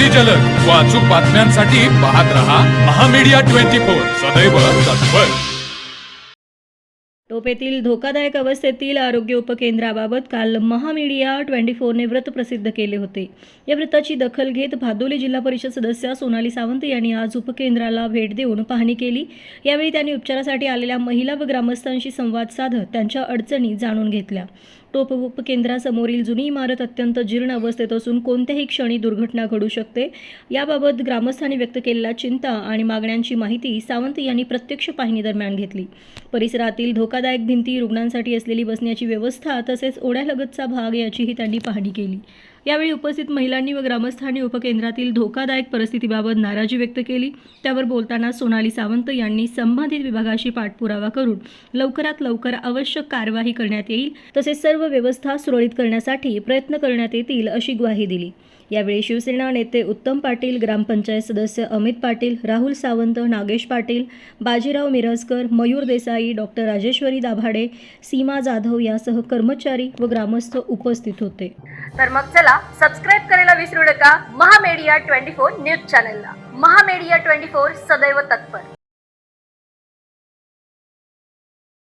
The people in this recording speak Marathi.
अति जलद व अचूक बातम्यांसाठी पाहत रहा महामीडिया 24 सदैव तत्पर। टोप येथील धोकादायक अवस्थेतील आरोग्य उपकेंद्राबाबत काल महामीडिया 24 ने व्रत प्रसिद्ध केले होते। या व्रताची दखल घेत भादोली जिल्हा परिषद सदस्य सोनाली सावंत यांनी आज उपकेंद्राला भेट देऊन पाहणी केली। यावेळी त्यांनी उपचारासाठी आलेल्या महिला व ग्रामस्थांशी संवाद साधत त्यांच्या अडचणी जाणून घेतल्या। टोप उपकेंद्रासमोरील जुनी इमारत अत्यंत जीर्ण अवस्थेत असून कोणत्याही क्षणी दुर्घटना घडू शकते। याबाबत ग्रामस्थांनी व्यक्त केलेल्या चिंता आणि मागण्यांची माहिती सावंत यांनी प्रत्यक्ष पाहणी दरम्यान घेतली। परिसरातील धोकादायक भिंती, रुग्णांसाठी असलेली बसण्याची व्यवस्था तसेच ओढ्यालगतचा भाग याचीही त्यांनी पाहणी केली। यावेळी उपस्थित महिलांनी व ग्रामस्थांनी उपकेंद्रातील धोकादायक परिस्थितीबाबत नाराजी व्यक्त केली। त्यावर बोलताना सोनाली सावंत यांनी संबंधित विभागाशी पाठपुरावा करून लवकरात लवकर आवश्यक कार्यवाही करण्यात येईल तसेच सर्व व्यवस्था सुरळीत करण्यासाठी प्रयत्न करण्यात येतील अशी ग्वाही दिली। यावेळी शिवसेना नेते उत्तम पाटील, ग्रामपंचायत सदस्य अमित पाटील, राहुल सावंत, नागेश पाटील, बाजीराव मिरजकर, मयूर देसाई, डॉक्टर राजेश्वरी दाभाडे, सीमा जाधव यासह कर्मचारी व ग्रामस्थ उपस्थित होते। तर मग चला सबस्क्राइब करायला विसरू नका महामीडिया 24 न्यूज चॅनलला। महामीडिया 24 सदैव तत्पर।